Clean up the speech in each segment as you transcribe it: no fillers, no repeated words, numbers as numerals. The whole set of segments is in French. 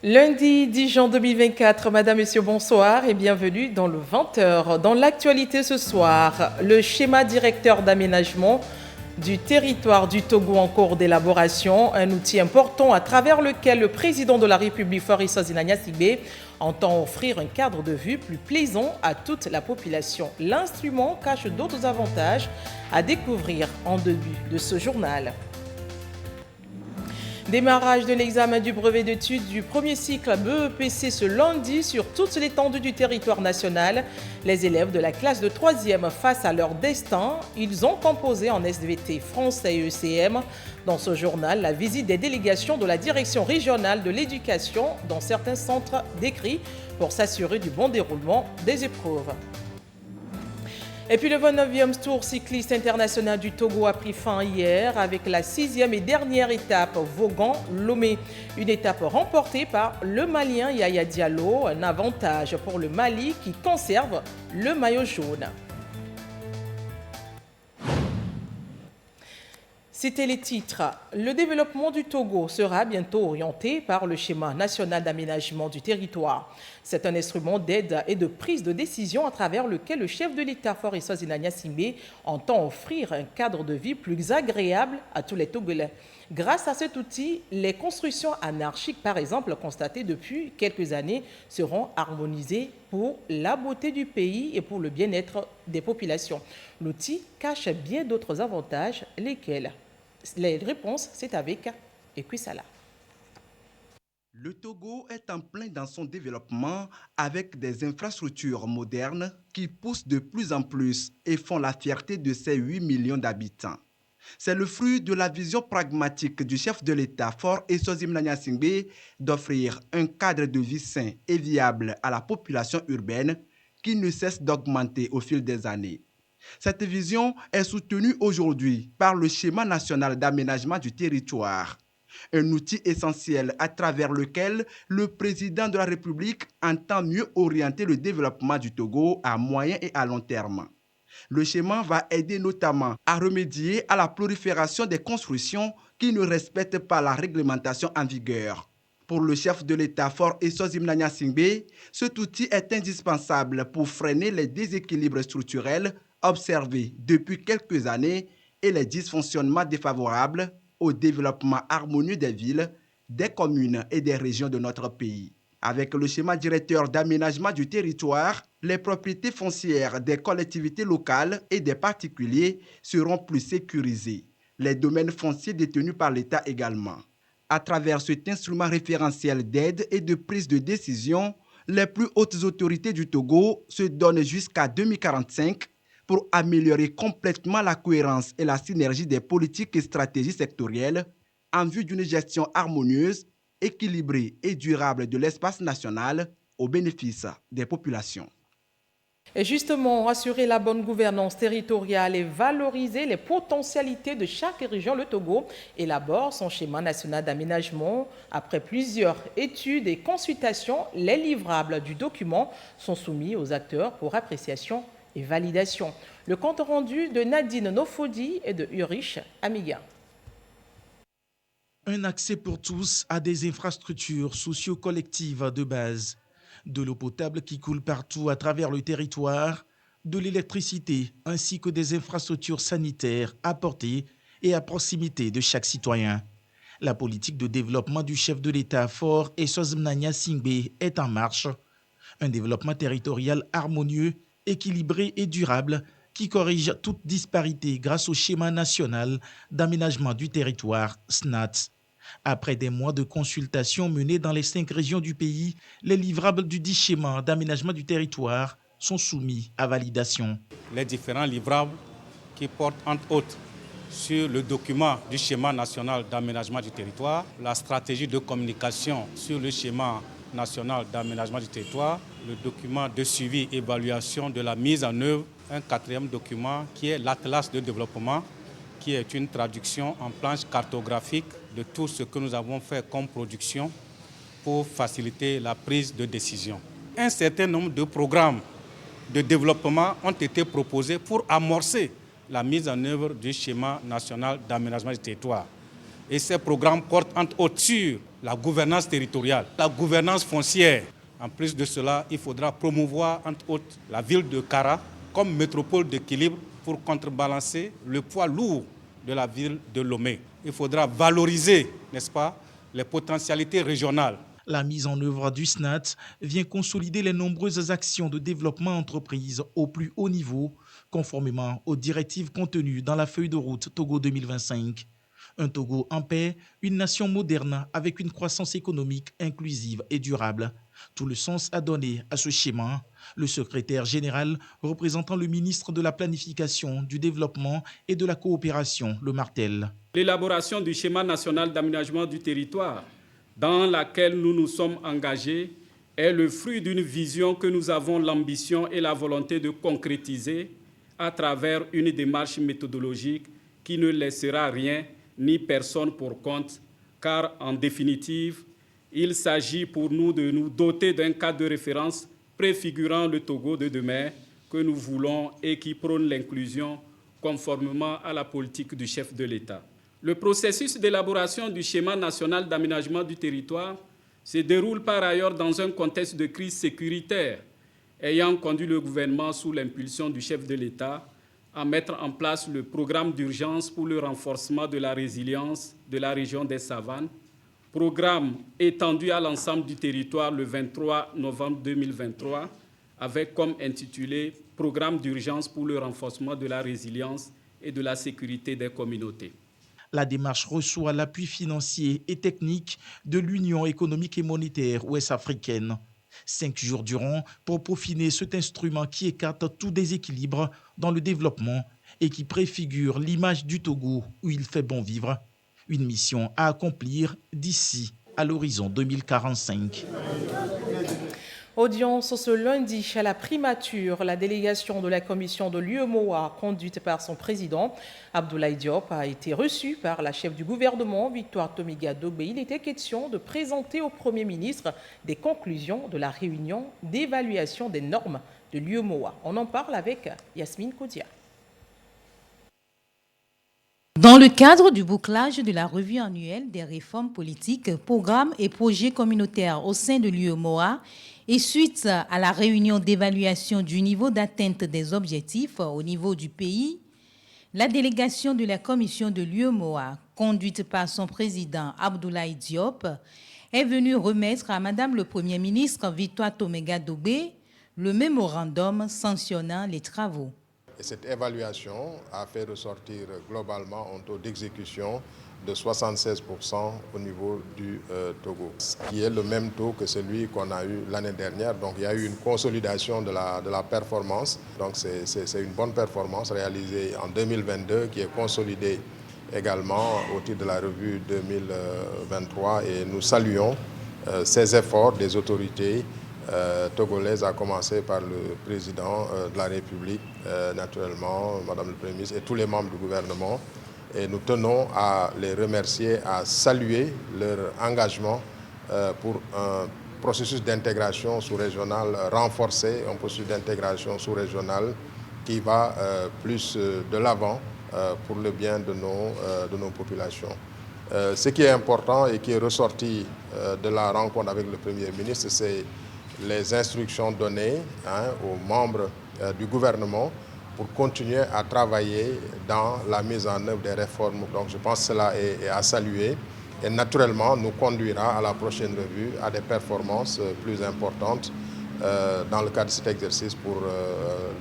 Lundi 10 juin 2024, Madame, Monsieur, bonsoir et bienvenue dans le 20h. Dans l'actualité ce soir, le schéma directeur d'aménagement du territoire du Togo en cours d'élaboration, un outil important à travers lequel le président de la République, Faure Zinagna-Sigbe, entend offrir un cadre de vue plus plaisant à toute la population. L'instrument cache d'autres avantages à découvrir en début de ce journal. Démarrage de l'examen du brevet d'études du premier cycle BEPC ce lundi sur toute l'étendue du territoire national. Les élèves de la classe de 3e face à leur destin, ils ont composé en SVT français et ECM. Dans ce journal, la visite des délégations de la direction régionale de l'éducation dans certains centres décrits pour s'assurer du bon déroulement des épreuves. Et puis le 29e Tour cycliste international du Togo a pris fin hier avec la 6e et dernière étape Vaughan-Lomé. Une étape remportée par le Malien Yaya Diallo, un avantage pour le Mali qui conserve le maillot jaune. C'était les titres. Le développement du Togo sera bientôt orienté par le schéma national d'aménagement du territoire. C'est un instrument d'aide et de prise de décision à travers lequel le chef de l'État, Faure Zinagna-Sigbe, entend offrir un cadre de vie plus agréable à tous les Togolais. Grâce à cet outil, les constructions anarchiques, par exemple, constatées depuis quelques années, seront harmonisées pour la beauté du pays et pour le bien-être des populations. L'outil cache bien d'autres avantages, lesquels? Les réponses, c'est avec Equisala. Le Togo est en plein dans son développement avec des infrastructures modernes qui poussent de plus en plus et font la fierté de ses 8 millions d'habitants. C'est le fruit de la vision pragmatique du chef de l'État, Faure Zinagna-Sigbe, d'offrir un cadre de vie sain et viable à la population urbaine qui ne cesse d'augmenter au fil des années. Cette vision est soutenue aujourd'hui par le schéma national d'aménagement du territoire, un outil essentiel à travers lequel le président de la République entend mieux orienter le développement du Togo à moyen et à long terme. Le schéma va aider notamment à remédier à la prolifération des constructions qui ne respectent pas la réglementation en vigueur. Pour le chef de l'État, Faure Zinagna-Sigbe, cet outil est indispensable pour freiner les déséquilibres structurels observés depuis quelques années et les dysfonctionnements défavorables au développement harmonieux des villes, des communes et des régions de notre pays. Avec le schéma directeur d'aménagement du territoire, les propriétés foncières des collectivités locales et des particuliers seront plus sécurisées. Les domaines fonciers détenus par l'État également. À travers cet instrument référentiel d'aide et de prise de décision, les plus hautes autorités du Togo se donnent jusqu'à 2045 pour améliorer complètement la cohérence et la synergie des politiques et stratégies sectorielles en vue d'une gestion harmonieuse, équilibrée et durable de l'espace national au bénéfice des populations. Et justement, assurer la bonne gouvernance territoriale et valoriser les potentialités de chaque région, le Togo élabore son schéma national d'aménagement. Après plusieurs études et consultations, les livrables du document sont soumis aux acteurs pour appréciation et validation. Le compte rendu de Nadine Nofodi et de Urich Amiga. Un accès pour tous à des infrastructures socio-collectives de base, de l'eau potable qui coule partout à travers le territoire, de l'électricité ainsi que des infrastructures sanitaires apportées et à proximité de chaque citoyen. La politique de développement du chef de l'État, Faure Zinagna-Sigbe, est en marche. Un développement territorial harmonieux, équilibré et durable qui corrige toute disparité grâce au schéma national d'aménagement du territoire SNAT. Après des mois de consultations menées dans les 5 régions du pays, les livrables du dit schéma d'aménagement du territoire sont soumis à validation. Les différents livrables qui portent entre autres sur le document du schéma national d'aménagement du territoire, la stratégie de communication sur le schéma national d'aménagement du territoire, le document de suivi et évaluation de la mise en œuvre, un 4e document qui est l'Atlas de développement, qui est une traduction en planche cartographique de tout ce que nous avons fait comme production pour faciliter la prise de décision. Un certain nombre de programmes de développement ont été proposés pour amorcer la mise en œuvre du schéma national d'aménagement du territoire. Et ces programmes portent entre autres sur la gouvernance territoriale, la gouvernance foncière. En plus de cela, il faudra promouvoir, entre autres, la ville de Kara comme métropole d'équilibre pour contrebalancer le poids lourd de la ville de Lomé. Il faudra valoriser, n'est-ce pas, les potentialités régionales. La mise en œuvre du SNAT vient consolider les nombreuses actions de développement entreprises au plus haut niveau, conformément aux directives contenues dans la feuille de route Togo 2025. Un Togo en paix, une nation moderne avec une croissance économique inclusive et durable. Tout le sens à donner à ce schéma. Le secrétaire général représentant le ministre de la Planification, du Développement et de la Coopération, le martèle. L'élaboration du schéma national d'aménagement du territoire dans laquelle nous nous sommes engagés est le fruit d'une vision que nous avons l'ambition et la volonté de concrétiser à travers une démarche méthodologique qui ne laissera rien ni personne pour compte, car en définitive, il s'agit pour nous de nous doter d'un cadre de référence préfigurant le Togo de demain que nous voulons et qui prône l'inclusion conformément à la politique du chef de l'État. Le processus d'élaboration du schéma national d'aménagement du territoire se déroule par ailleurs dans un contexte de crise sécuritaire ayant conduit le gouvernement sous l'impulsion du chef de l'État à mettre en place le programme d'urgence pour le renforcement de la résilience de la région des Savanes, programme étendu à l'ensemble du territoire le 23 novembre 2023, avec comme intitulé « Programme d'urgence pour le renforcement de la résilience et de la sécurité des communautés ». La démarche reçoit l'appui financier et technique de l'Union économique et monétaire ouest-africaine. 5 jours durant pour peaufiner cet instrument qui écarte tout déséquilibre dans le développement et qui préfigure l'image du Togo où il fait bon vivre. Une mission à accomplir d'ici à l'horizon 2045. Audience ce lundi à la primature. La délégation de la commission de l'UEMOA, conduite par son président, Abdoulaye Diop, a été reçue par la chef du gouvernement, Victoire Tomiga-Dogbe. Il était question de présenter au Premier ministre des conclusions de la réunion d'évaluation des normes de l'UEMOA. On en parle avec Yasmine Koudia. Dans le cadre du bouclage de la revue annuelle des réformes politiques, programmes et projets communautaires au sein de l'UEMOA, et suite à la réunion d'évaluation du niveau d'atteinte des objectifs au niveau du pays, la délégation de la commission de l'UEMOA, conduite par son président Abdoulaye Diop, est venue remettre à Madame le Premier ministre Victoire Tomiga-Dogbe le mémorandum sanctionnant les travaux. Et cette évaluation a fait ressortir globalement un taux d'exécution de 76% au niveau du Togo, ce qui est le même taux que celui qu'on a eu l'année dernière. Donc il y a eu une consolidation de la performance. Donc c'est une bonne performance réalisée en 2022 qui est consolidée également au titre de la revue 2023. Et nous saluons ces efforts des autorités togolaises, à commencer par le président de la République, naturellement, Madame le Premier ministre et tous les membres du gouvernement. Et nous tenons à les remercier, à saluer leur engagement pour un processus d'intégration sous-régionale renforcé, un processus d'intégration sous-régionale qui va plus de l'avant pour le bien de nos populations. Ce qui est important et qui est ressorti de la rencontre avec le Premier ministre, c'est les instructions données aux membres du gouvernement pour continuer à travailler dans la mise en œuvre des réformes. Donc je pense que cela est à saluer et naturellement nous conduira à la prochaine revue à des performances plus importantes dans le cadre de cet exercice pour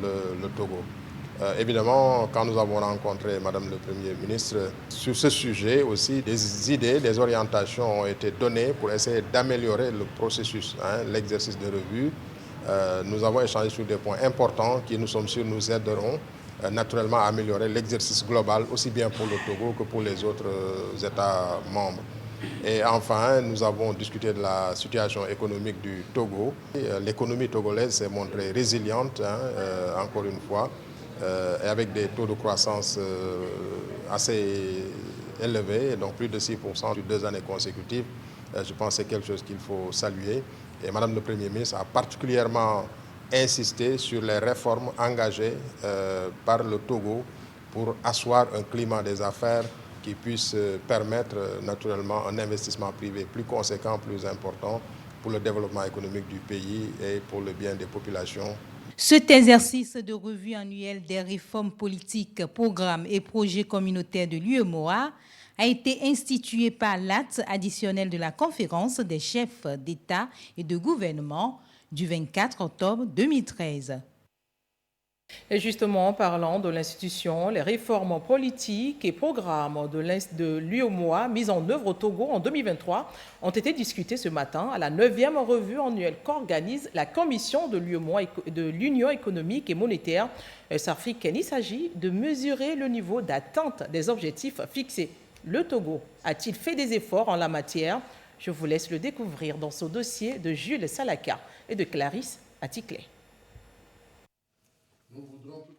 le Togo. Évidemment, quand nous avons rencontré Madame le Premier ministre, sur ce sujet aussi, des idées, des orientations ont été données pour essayer d'améliorer le processus, l'exercice de revue. Nous avons échangé sur des points importants qui, nous sommes sûrs, nous aideront naturellement à améliorer l'exercice global, aussi bien pour le Togo que pour les autres États membres. Et enfin, nous avons discuté de la situation économique du Togo. L'économie togolaise s'est montrée résiliente, encore une fois, et avec des taux de croissance assez élevés, donc plus de 6% sur 2 années consécutives. Je pense que c'est quelque chose qu'il faut saluer. Et Madame le Premier ministre a particulièrement insisté sur les réformes engagées par le Togo pour asseoir un climat des affaires qui puisse permettre naturellement un investissement privé plus conséquent, plus important pour le développement économique du pays et pour le bien des populations. Cet exercice de revue annuelle des réformes politiques, programmes et projets communautaires de l'UEMOA a été institué par l'acte additionnel de la conférence des chefs d'État et de gouvernement du 24 octobre 2013. Et justement, en parlant de l'institution, les réformes politiques et programmes de l'UEMOA mises en œuvre au Togo en 2023 ont été discutés ce matin à la 9e revue annuelle qu'organise la Commission de l'UEMOA de l'Union économique et monétaire africaine. Il s'agit de mesurer le niveau d'atteinte des objectifs fixés. Le Togo a-t-il fait des efforts en la matière? Je vous laisse le découvrir dans ce dossier de Jules Salaka et de Clarisse Aticlé.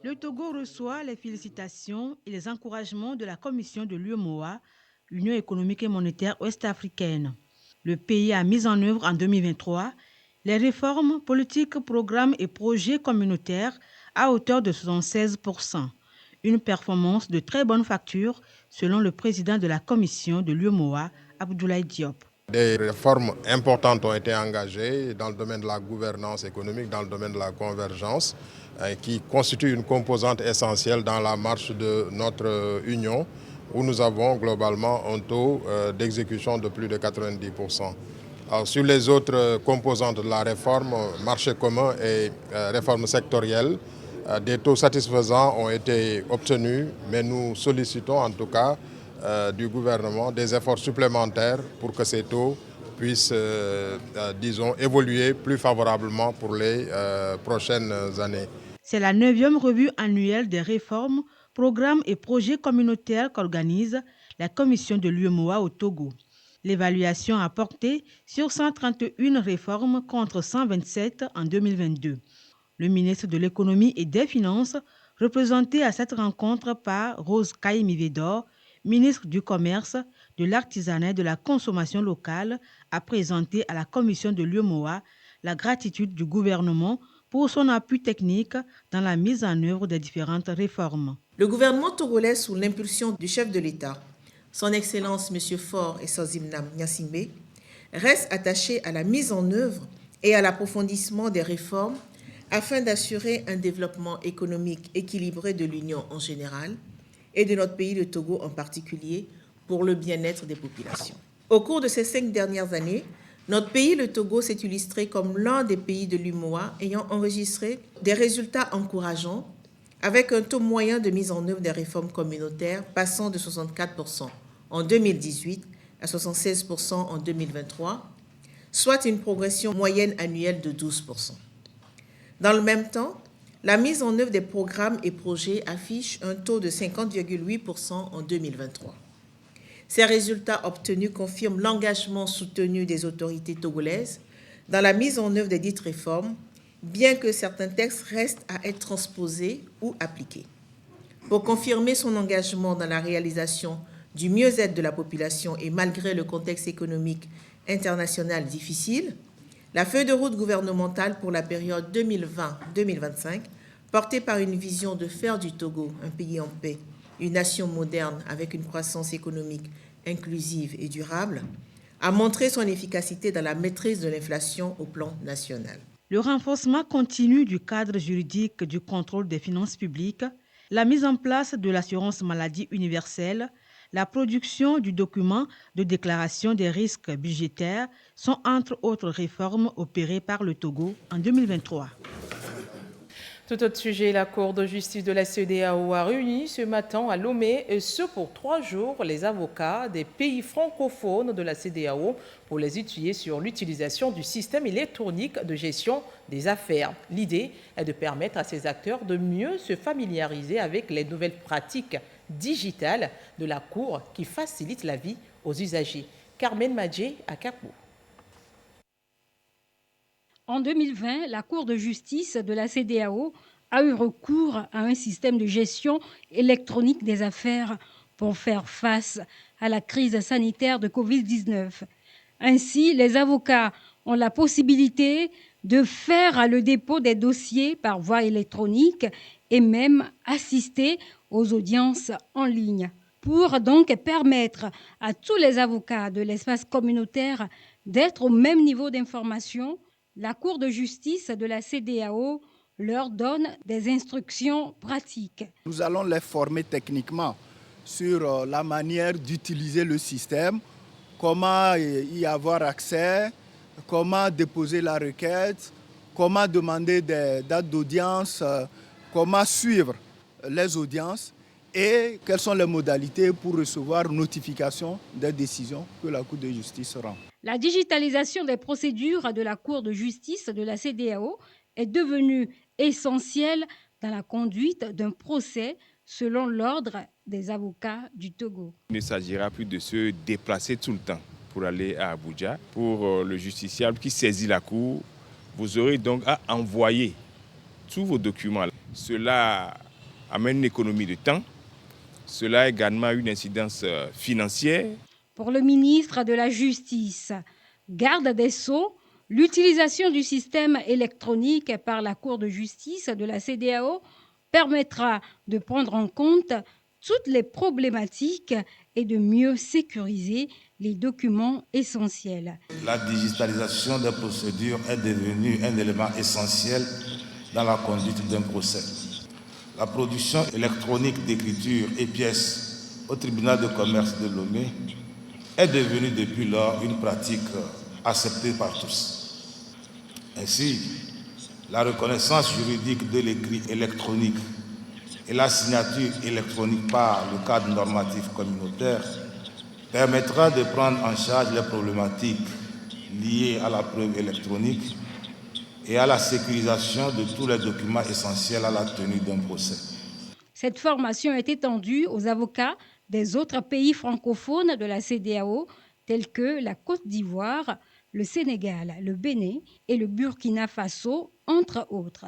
Le Togo reçoit les félicitations et les encouragements de la Commission de l'UEMOA, Union économique et monétaire ouest-africaine. Le pays a mis en œuvre en 2023 les réformes politiques, programmes et projets communautaires à hauteur de 76%. Une performance de très bonne facture selon le président de la Commission de l'UEMOA, Abdoulaye Diop. Des réformes importantes ont été engagées dans le domaine de la gouvernance économique, dans le domaine de la convergence, qui constitue une composante essentielle dans la marche de notre union, où nous avons globalement un taux d'exécution de plus de 90%. Alors, sur les autres composantes de la réforme, marché commun et réforme sectorielle, des taux satisfaisants ont été obtenus, mais nous sollicitons en tout cas du gouvernement des efforts supplémentaires pour que ces taux puissent, disons, évoluer plus favorablement pour les prochaines années. C'est la 9e revue annuelle des réformes, programmes et projets communautaires qu'organise la Commission de l'UEMOA au Togo. L'évaluation a porté sur 131 réformes contre 127 en 2022. Le ministre de l'Économie et des Finances, représenté à cette rencontre par Rose Kaïmi-Védor, ministre du Commerce, de l'Artisanat et de la Consommation locale, a présenté à la Commission de l'UEMOA la gratitude du gouvernement pour son appui technique dans la mise en œuvre des différentes réformes. Le gouvernement togolais, sous l'impulsion du chef de l'État, son Excellence M. Faure et Sozimnam Gnassingbé, reste attaché à la mise en œuvre et à l'approfondissement des réformes afin d'assurer un développement économique équilibré de l'Union en général et de notre pays, le Togo en particulier, pour le bien-être des populations. Au cours de ces 5 dernières années, notre pays, le Togo, s'est illustré comme l'un des pays de l'UEMOA ayant enregistré des résultats encourageants avec un taux moyen de mise en œuvre des réformes communautaires passant de 64% en 2018 à 76% en 2023, soit une progression moyenne annuelle de 12%. Dans le même temps, la mise en œuvre des programmes et projets affiche un taux de 50,8% en 2023. Ces résultats obtenus confirment l'engagement soutenu des autorités togolaises dans la mise en œuvre des dites réformes, bien que certains textes restent à être transposés ou appliqués. Pour confirmer son engagement dans la réalisation du mieux-être de la population et malgré le contexte économique international difficile, la feuille de route gouvernementale pour la période 2020-2025, portée par une vision de faire du Togo un pays en paix, une nation moderne avec une croissance économique inclusive et durable, a montré son efficacité dans la maîtrise de l'inflation au plan national. Le renforcement continu du cadre juridique du contrôle des finances publiques, la mise en place de l'assurance maladie universelle, la production du document de déclaration des risques budgétaires sont entre autres réformes opérées par le Togo en 2023. Tout autre sujet, la Cour de justice de la CEDEAO a réuni ce matin à Lomé, et ce pour 3 jours, les avocats des pays francophones de la CEDEAO pour les étudier sur l'utilisation du système électronique de gestion des affaires. L'idée est de permettre à ces acteurs de mieux se familiariser avec les nouvelles pratiques digitales de la Cour qui facilitent la vie aux usagers. Carmen Madjé à Capou. En 2020, la Cour de justice de la CEDEAO a eu recours à un système de gestion électronique des affaires pour faire face à la crise sanitaire de Covid-19. Ainsi, les avocats ont la possibilité de faire le dépôt des dossiers par voie électronique et même assister aux audiences en ligne. pour donc permettre à tous les avocats de l'espace communautaire d'être au même niveau d'information. La Cour de justice de la CEDEAO leur donne des instructions pratiques. Nous allons les former techniquement sur la manière d'utiliser le système, comment y avoir accès, comment déposer la requête, comment demander des dates d'audience, comment suivre les audiences et quelles sont les modalités pour recevoir notification des décisions que la Cour de justice rend. La digitalisation des procédures de la Cour de justice de la CEDEAO est devenue essentielle dans la conduite d'un procès selon l'ordre des avocats du Togo. Il ne s'agira plus de se déplacer tout le temps pour aller à Abuja. Pour le justiciable qui saisit la Cour, vous aurez donc à envoyer tous vos documents. Cela amène une économie de temps. Cela a également une incidence financière. Pour le ministre de la Justice, garde des Sceaux, l'utilisation du système électronique par la Cour de justice de la CEDEAO permettra de prendre en compte toutes les problématiques et de mieux sécuriser les documents essentiels. La digitalisation des procédures est devenue un élément essentiel dans la conduite d'un procès. La production électronique d'écriture et pièces au tribunal de commerce de Lomé est devenue depuis lors une pratique acceptée par tous. Ainsi, la reconnaissance juridique de l'écrit électronique et la signature électronique par le cadre normatif communautaire permettra de prendre en charge les problématiques liées à la preuve électronique et à la sécurisation de tous les documents essentiels à la tenue d'un procès. Cette formation est étendue aux avocats des autres pays francophones de la CEDEAO, tels que la Côte d'Ivoire, le Sénégal, le Bénin et le Burkina Faso, entre autres.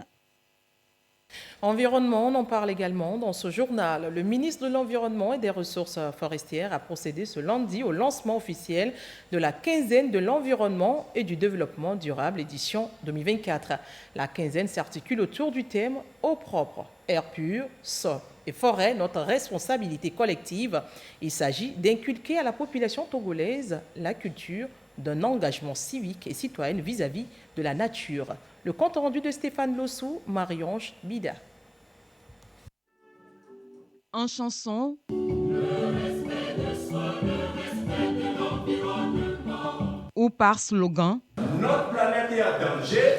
Environnement, on en parle également dans ce journal. Le ministre de l'Environnement et des Ressources forestières a procédé ce lundi au lancement officiel de la quinzaine de l'environnement et du développement durable édition 2024. La quinzaine s'articule autour du thème « Eau propre, air pur, sol et forêt, notre responsabilité collective ». Il s'agit d'inculquer à la population togolaise la culture d'un engagement civique et citoyen vis-à-vis de la nature. Le compte rendu de Stéphane Lossou, Marie-Ange Bida. En chanson, ou par slogan, notre planète est en danger.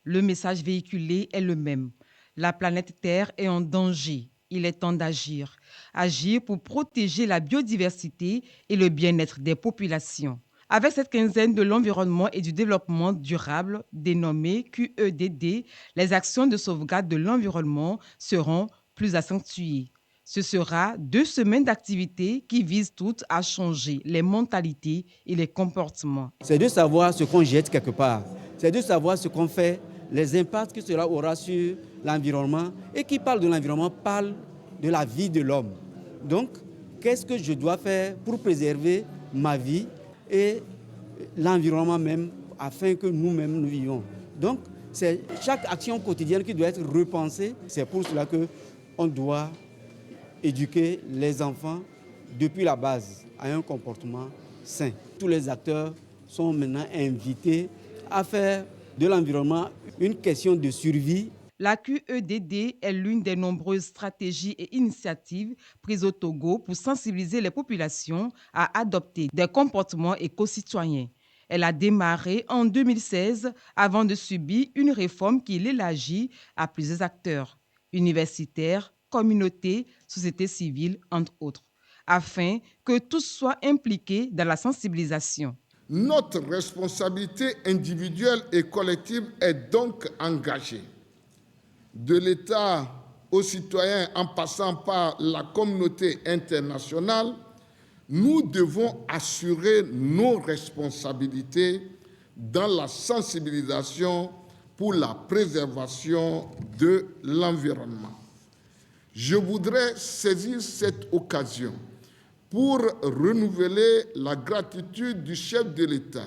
Le message véhiculé est le même. La planète Terre est en danger. Il est temps d'agir. Agir pour protéger la biodiversité et le bien-être des populations. Avec cette quinzaine de l'environnement et du développement durable, dénommée QEDD, les actions de sauvegarde de l'environnement seront plus accentuées. Ce sera 2 semaines d'activités qui visent toutes à changer les mentalités et les comportements. C'est de savoir ce qu'on jette quelque part. C'est de savoir ce qu'on fait, les impacts que cela aura sur l'environnement. Et qui parle de l'environnement parle de la vie de l'homme. Donc, qu'est-ce que je dois faire pour préserver ma vie et l'environnement même, afin que nous-mêmes nous vivons. Donc, c'est chaque action quotidienne qui doit être repensée. C'est pour cela qu'on doit éduquer les enfants depuis la base à un comportement sain. Tous les acteurs sont maintenant invités à faire de l'environnement une question de survie. La QEDD est l'une des nombreuses stratégies et initiatives prises au Togo pour sensibiliser les populations à adopter des comportements éco-citoyens. Elle a démarré en 2016 avant de subir une réforme qui l'élargit à plusieurs acteurs, universitaires, communautés, sociétés civiles, entre autres, afin que tous soient impliqués dans la sensibilisation. Notre responsabilité individuelle et collective est donc engagée. De l'État aux citoyens en passant par la communauté internationale, nous devons assurer nos responsabilités dans la sensibilisation pour la préservation de l'environnement. Je voudrais saisir cette occasion pour renouveler la gratitude du chef de l'État,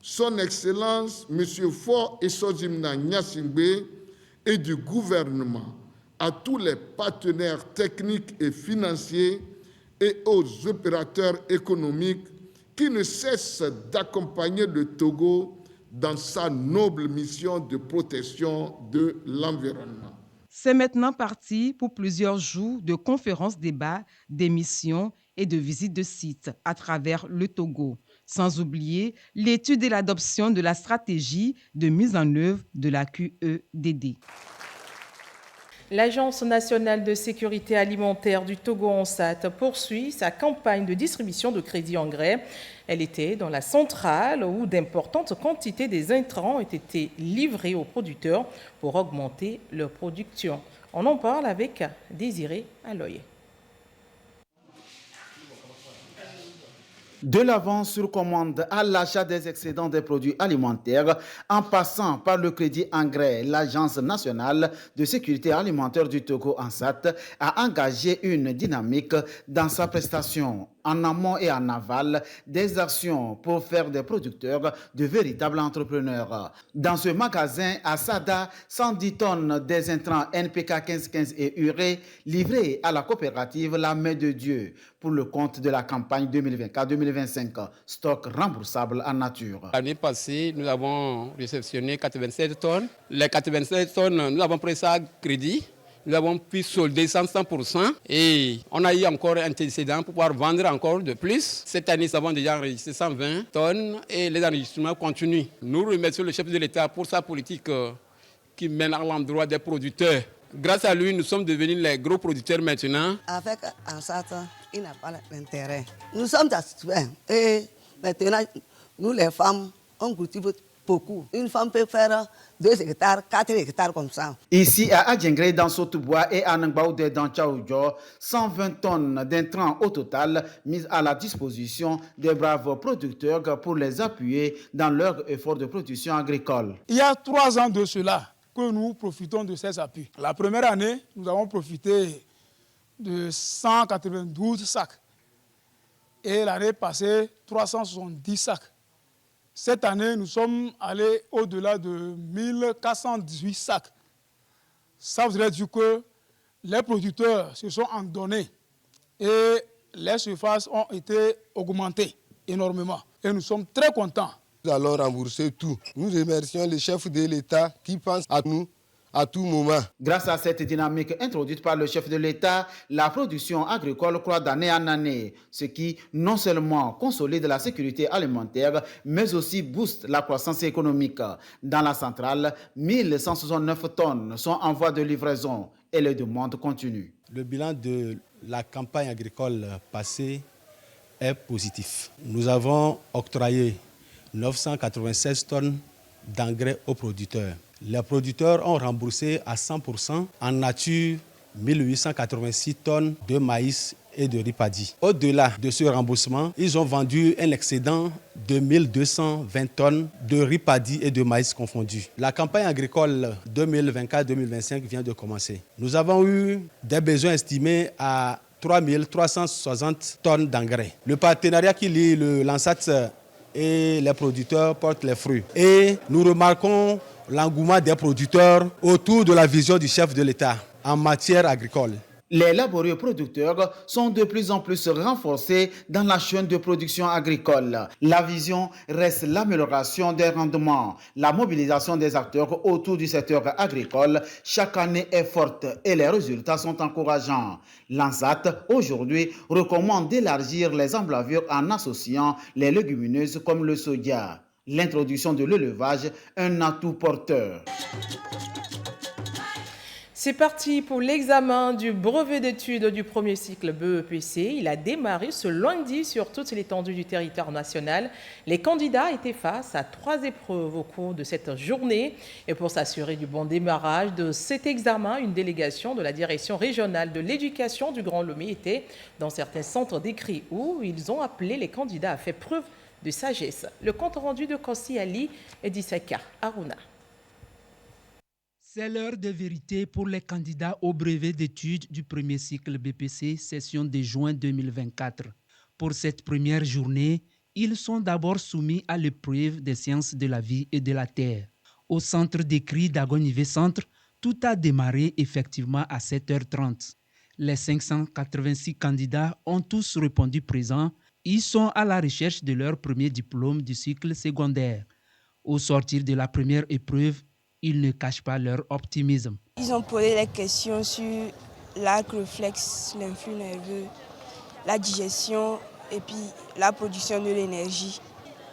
Son Excellence M. Faure Essozimna Gnassingbé, et du gouvernement à tous les partenaires techniques et financiers et aux opérateurs économiques qui ne cessent d'accompagner le Togo dans sa noble mission de protection de l'environnement. C'est maintenant parti pour plusieurs jours de conférences, débats, d'émissions et de visites de sites à travers le Togo, sans oublier l'étude et l'adoption de la stratégie de mise en œuvre de la QEDD. L'Agence nationale de sécurité alimentaire du Togo ANSAT poursuit sa campagne de distribution de crédits engrais. Elle était dans la centrale où d'importantes quantités des intrants ont été livrés aux producteurs pour augmenter leur production. On en parle avec Désiré Aloye. De l'avance sur commande à l'achat des excédents des produits alimentaires, en passant par le crédit engrais, l'Agence nationale de sécurité alimentaire du Togo ANSAT a engagé une dynamique dans sa prestation, en amont et en aval, des actions pour faire des producteurs de véritables entrepreneurs. Dans ce magasin à Sada, 110 tonnes des intrants NPK 1515 et urée livrés à la coopérative La Main de Dieu pour le compte de la campagne 2024-2025, stock remboursable en nature. L'année passée, nous avons réceptionné 87 tonnes. Les 87 tonnes, nous avons pris ça à crédit. Nous avons pu solder 100% et on a eu encore un antécédent pour pouvoir vendre encore de plus. Cette année, nous avons déjà enregistré 120 tonnes et les enregistrements continuent. Nous remercions le chef de l'État pour sa politique qui mène à l'endroit des producteurs. Grâce à lui, nous sommes devenus les gros producteurs maintenant. Avec ANSAT, il n'a pas d'intérêt. Nous sommes satisfaits et maintenant, nous les femmes, on cultive beaucoup. Une femme peut faire 2 hectares, 4 hectares comme ça. Ici à Adjengre, dans Sotobois et à Nangbaoude, dans Tchaoudjo, 120 tonnes d'intrants au total mises à la disposition des braves producteurs pour les appuyer dans leur effort de production agricole. Il y a 3 ans de cela que nous profitons de ces appuis. La première année, nous avons profité de 192 sacs. Et l'année passée, 370 sacs. Cette année, nous sommes allés au-delà de 1418 sacs. Ça voudrait dire que les producteurs se sont en donnés et les surfaces ont été augmentées énormément. Et nous sommes très contents. Nous allons rembourser tout. Nous remercions le chef de l'État qui pense à nous à tout moment. Grâce à cette dynamique introduite par le chef de l'État, la production agricole croît d'année en année, ce qui non seulement consolide la sécurité alimentaire, mais aussi booste la croissance économique. Dans la centrale, 1169 tonnes sont en voie de livraison et les demandes continuent. Le bilan de la campagne agricole passée est positif. Nous avons octroyé 996 tonnes d'engrais aux producteurs. Les producteurs ont remboursé à 100% en nature 1886 tonnes de maïs et de riz paddy. Au-delà de ce remboursement, ils ont vendu un excédent de 1220 tonnes de riz paddy et de maïs confondus. La campagne agricole 2024-2025 vient de commencer. Nous avons eu des besoins estimés à 3360 tonnes d'engrais. Le partenariat qui lie le Lansat et les producteurs porte les fruits. Et nous remarquons l'engouement des producteurs autour de la vision du chef de l'État en matière agricole. Les laborieux producteurs sont de plus en plus renforcés dans la chaîne de production agricole. La vision reste l'amélioration des rendements. La mobilisation des acteurs autour du secteur agricole chaque année est forte et les résultats sont encourageants. L'ANSAT aujourd'hui recommande d'élargir les emblavures en associant les légumineuses comme le soja. L'introduction de l'élevage, un atout porteur. C'est parti pour l'examen du brevet d'études du premier cycle BEPC. Il a démarré ce lundi sur toute l'étendue du territoire national. Les candidats étaient face à 3 épreuves au cours de cette journée. Et pour s'assurer du bon démarrage de cet examen, une délégation de la direction régionale de l'éducation du Grand Lomé était dans certains centres d'écrit où ils ont appelé les candidats à faire preuve de sagesse. Le compte rendu de Kossi Ali et d'Issaka Aruna. C'est l'heure de vérité pour les candidats au brevet d'études du premier cycle BPC, session de juin 2024. Pour cette première journée, ils sont d'abord soumis à l'épreuve des sciences de la vie et de la terre. Au centre d'écrit d'Agonivé Centre, Tout a démarré effectivement à 7h30. Les 586 candidats ont tous répondu présents. Ils sont à la recherche de leur premier diplôme du cycle secondaire. Au sortir de la première épreuve, ils ne cachent pas leur optimisme. Ils ont posé des questions sur l'arc réflexe, l'influx nerveux, la digestion et puis la production de l'énergie.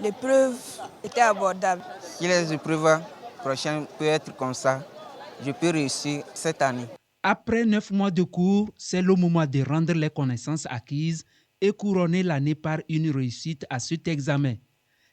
L'épreuve était abordable. Si les épreuves prochaines peuvent être comme ça, je peux réussir cette année. Après 9 mois de cours, c'est le moment de rendre les connaissances acquises et couronner l'année par une réussite à cet examen.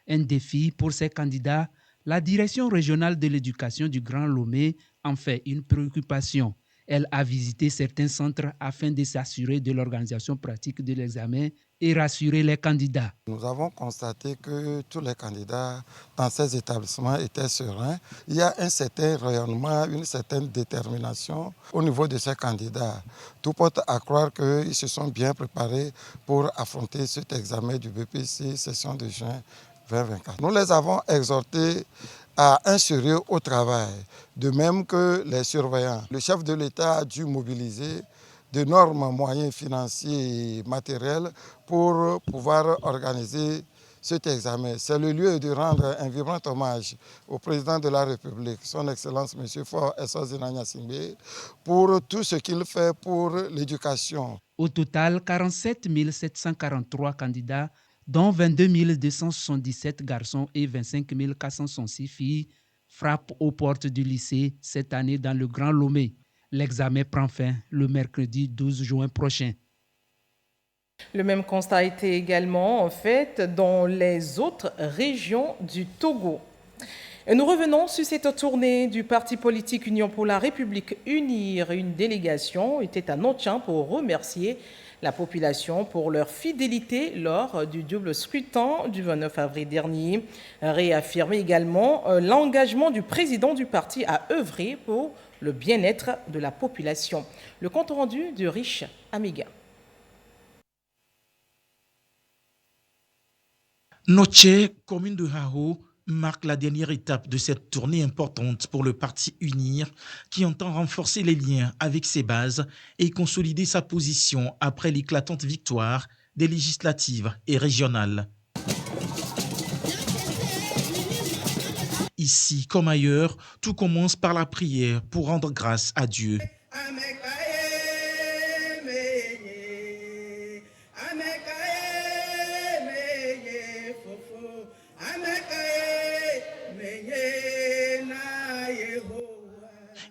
Un défi pour ces candidats, la direction régionale de l'éducation du Grand Lomé en fait une préoccupation. Elle a visité certains centres afin de s'assurer de l'organisation pratique de l'examen et rassurer les candidats. Nous avons constaté que tous les candidats dans ces établissements étaient sereins. Il y a un certain rayonnement, une certaine détermination au niveau de ces candidats. Tout porte à croire qu'ils se sont bien préparés pour affronter cet examen du BPC session de juin 2024. Nous les avons exhortés à un sérieux au travail, de même que les surveillants. Le chef de l'État a dû mobiliser d'énormes moyens financiers et matériels pour pouvoir organiser cet examen. C'est le lieu de rendre un vibrant hommage au président de la République, son Excellence M. Faure Eswazina Gnassingbé, pour tout ce qu'il fait pour l'éducation. Au total, 47 743 candidats, dont 22 277 garçons et 25 466 filles, frappent aux portes du lycée cette année dans le Grand Lomé. L'examen prend fin le mercredi 12 juin prochain. Le même constat a été également fait dans les autres régions du Togo. Et nous revenons sur cette tournée du parti politique Union pour la République Unir. Une délégation était à Notchan pour remercier la population pour leur fidélité lors du double scrutin du 29 avril dernier. Réaffirmer également l'engagement du président du parti à œuvrer pour le bien-être de la population. Le compte rendu de Riche Amiga. Noche, commune de Hao, marque la dernière étape de cette tournée importante pour le parti Unir qui entend renforcer les liens avec ses bases et consolider sa position après l'éclatante victoire des législatives et régionales. Ici comme ailleurs, tout commence par la prière pour rendre grâce à Dieu.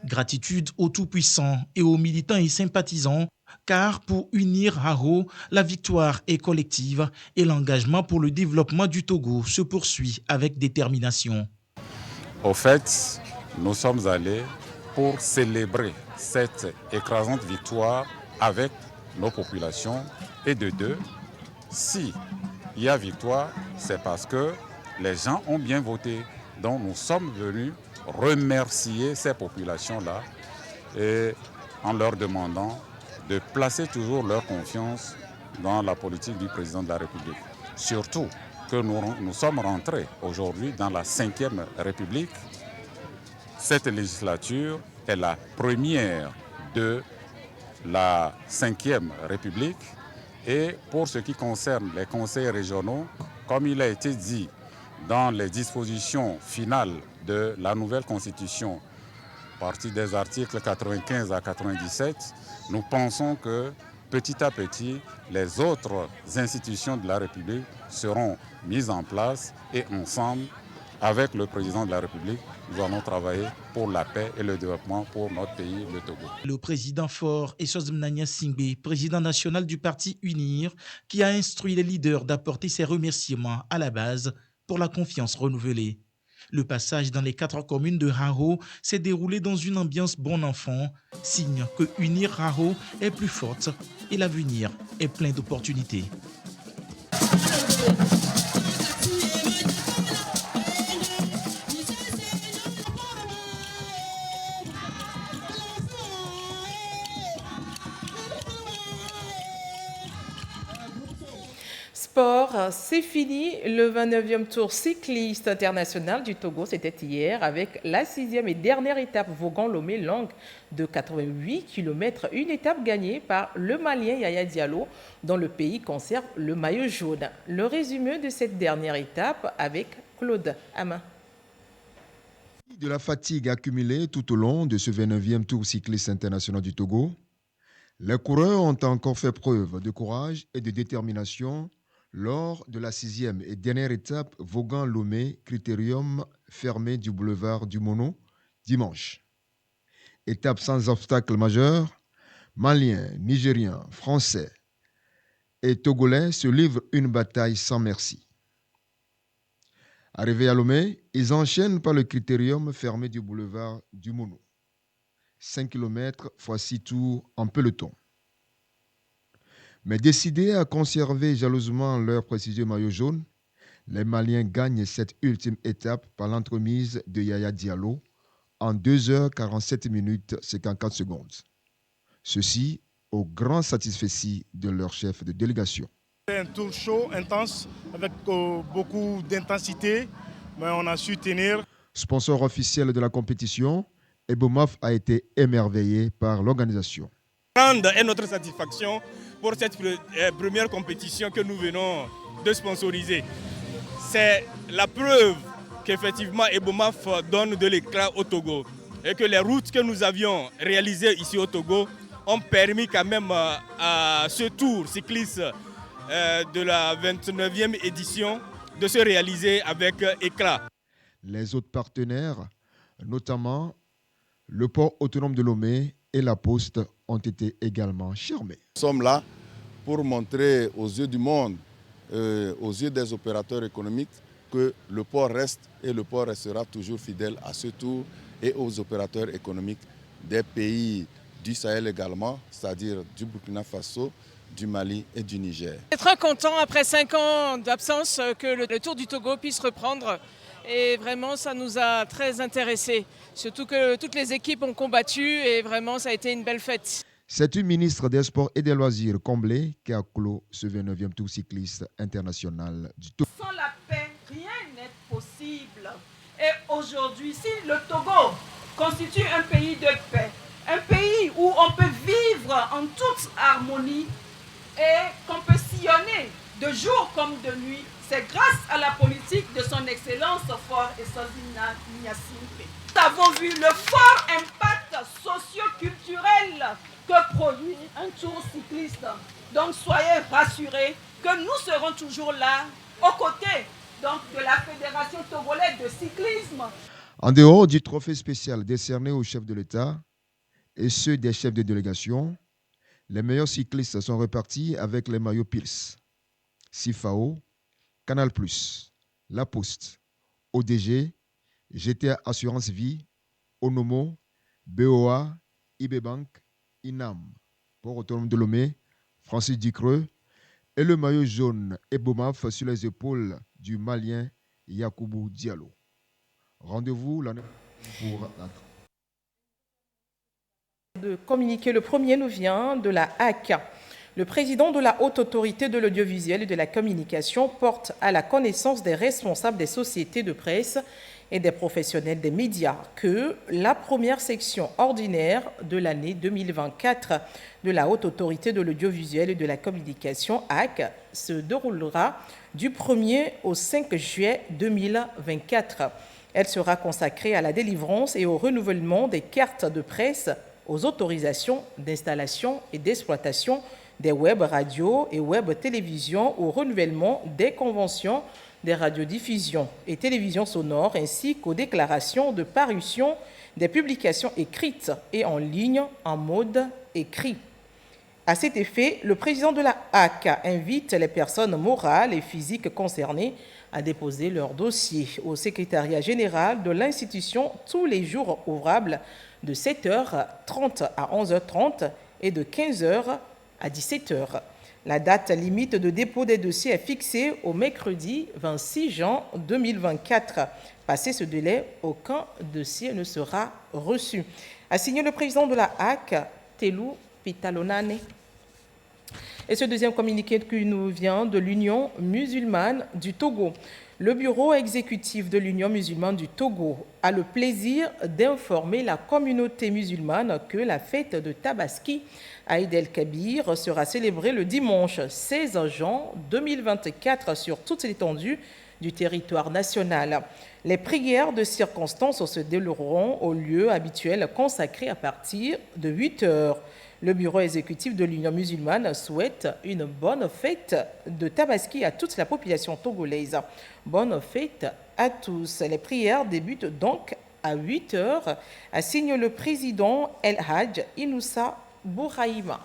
Gratitude au Tout-Puissant et aux militants et sympathisants, car pour unir Hao, la victoire est collective et l'engagement pour le développement du Togo se poursuit avec détermination. Au fait, nous sommes allés pour célébrer cette écrasante victoire avec nos populations et de deux, si il y a victoire, c'est parce que les gens ont bien voté. Donc nous sommes venus remercier ces populations-là et en leur demandant de placer toujours leur confiance dans la politique du président de la République. Surtout que nous sommes rentrés aujourd'hui dans la 5e République. Cette législature est la première de la 5e République et pour ce qui concerne les conseils régionaux, comme il a été dit dans les dispositions finales de la nouvelle constitution, à partir des articles 95 à 97, nous pensons que petit à petit, les autres institutions de la République seront mises en place et ensemble, avec le président de la République, nous allons travailler pour la paix et le développement pour notre pays, le Togo. Le président Faure Eswazina Gnassingbé, président national du parti Unir, qui a instruit les leaders d'apporter ses remerciements à la base pour la confiance renouvelée. Le passage dans les 4 communes de Hao s'est déroulé dans une ambiance bon enfant, signe que Unir Hao est plus forte et l'avenir est plein d'opportunités. Sport, c'est fini. Le 29e tour cycliste international du Togo, c'était hier avec la 6e et dernière étape Vaughan-Lomé, longue de 88 km. Une étape gagnée par le Malien Yaya Diallo, dont le pays conserve le maillot jaune. Le résumé de cette dernière étape avec Claude Ama. De la fatigue accumulée tout au long de ce 29e tour cycliste international du Togo, les coureurs ont encore fait preuve de courage et de détermination lors de la 6e et dernière étape Vaughan-Lomé, critérium fermé du boulevard du Mono, dimanche. Étape sans obstacle majeur, Maliens, Nigériens, Français et Togolais se livrent une bataille sans merci. Arrivés à Lomé, ils enchaînent par le critérium fermé du boulevard du Mono. 5 km x 6 tours en peloton. Mais décidés à conserver jalousement leur précieux maillot jaune, les Maliens gagnent cette ultime étape par l'entremise de Yaya Diallo en 2h47 minutes 54 secondes. Ceci au grand satisfait de leur chef de délégation. C'est un tour chaud, intense, avec beaucoup d'intensité, mais on a su tenir. Sponsor officiel de la compétition, Ebomaf a été émerveillé par l'organisation. Grande est notre satisfaction pour cette première compétition que nous venons de sponsoriser. C'est la preuve qu'effectivement Ebomaf donne de l'éclat au Togo et que les routes que nous avions réalisées ici au Togo ont permis quand même à ce tour cycliste de la 29e édition de se réaliser avec éclat. Les autres partenaires, notamment le port autonome de Lomé et la Poste, ont été également charmés. Nous sommes là pour montrer aux yeux du monde, aux yeux des opérateurs économiques, que le port reste et le port restera toujours fidèle à ce tour et aux opérateurs économiques des pays du Sahel également, c'est-à-dire du Burkina Faso, du Mali et du Niger. Je suis très content après 5 ans d'absence que le Tour du Togo puisse reprendre. Et vraiment, ça nous a très intéressés. Surtout que toutes les équipes ont combattu et vraiment, ça a été une belle fête. C'est une ministre des Sports et des Loisirs comblée qui a clos ce 29e tour cycliste international du Togo. Sans la paix, rien n'est possible. Et aujourd'hui, si le Togo constitue un pays de paix, un pays où on peut vivre en toute harmonie et qu'on peut sillonner de jour comme de nuit, c'est grâce à la politique de son Excellence Faure Eswatini Gnassingbé. Nous avons vu le fort impact socio-culturel que produit un tour cycliste. Donc soyez rassurés que nous serons toujours là, aux côtés donc, de la Fédération togolaise de cyclisme. En dehors du trophée spécial décerné aux chefs de l'État et ceux des chefs de délégation, les meilleurs cyclistes sont repartis avec les maillots Pils, Sifao, Canal+, La Poste, ODG, GTA Assurance Vie, Onomo, BOA, IB Bank, INAM, Port autonome de Lomé, Francis Ducreux et le maillot jaune Ebomaf sur les épaules du Malien Yakubu Diallo. Rendez-vous l'année pour la de communiquer. Le premier nous vient de la HAC. Le président de la Haute Autorité de l'Audiovisuel et de la Communication porte à la connaissance des responsables des sociétés de presse et des professionnels des médias que la première section ordinaire de l'année 2024 de la Haute Autorité de l'Audiovisuel et de la Communication, HAC, se déroulera du 1er au 5 juillet 2024. Elle sera consacrée à la délivrance et au renouvellement des cartes de presse, aux autorisations d'installation et d'exploitation des web radios et web télévisions, au renouvellement des conventions des radiodiffusions et télévisions sonores, ainsi qu'aux déclarations de parution des publications écrites et en ligne en mode écrit. À cet effet, le président de la HAC invite les personnes morales et physiques concernées à déposer leur dossier au secrétariat général de l'institution tous les jours ouvrables de 7h30 à 11h30 et de 15h à 17h. La date limite de dépôt des dossiers est fixée au mercredi 26 juin 2024. Passé ce délai, aucun dossier ne sera reçu. A signé le président de la HAC, Telou Pitalonane. Et ce deuxième communiqué qui nous vient de l'Union musulmane du Togo. Le bureau exécutif de l'Union musulmane du Togo a le plaisir d'informer la communauté musulmane que la fête de Tabaski Aïd el-Kabir sera célébrée le dimanche 16 juin 2024 sur toute l'étendue du territoire national. Les prières de circonstance se dérouleront au lieu habituel consacré à partir de 8 heures. Le bureau exécutif de l'Union musulmane souhaite une bonne fête de Tabaski à toute la population togolaise. Bonne fête à tous. Les prières débutent donc à 8 heures, assigne le président El Hadj Inoussa Bouraïma.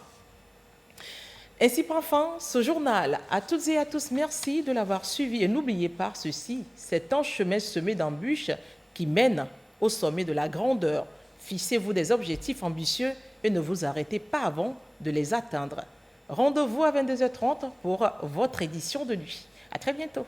Ainsi prend fin ce journal. À toutes et à tous, merci de l'avoir suivi. Et n'oubliez pas ceci, c'est un chemin semé d'embûches qui mène au sommet de la grandeur. Fixez-vous des objectifs ambitieux et ne vous arrêtez pas avant de les atteindre. Rendez-vous à 22h30 pour votre édition de nuit. À très bientôt.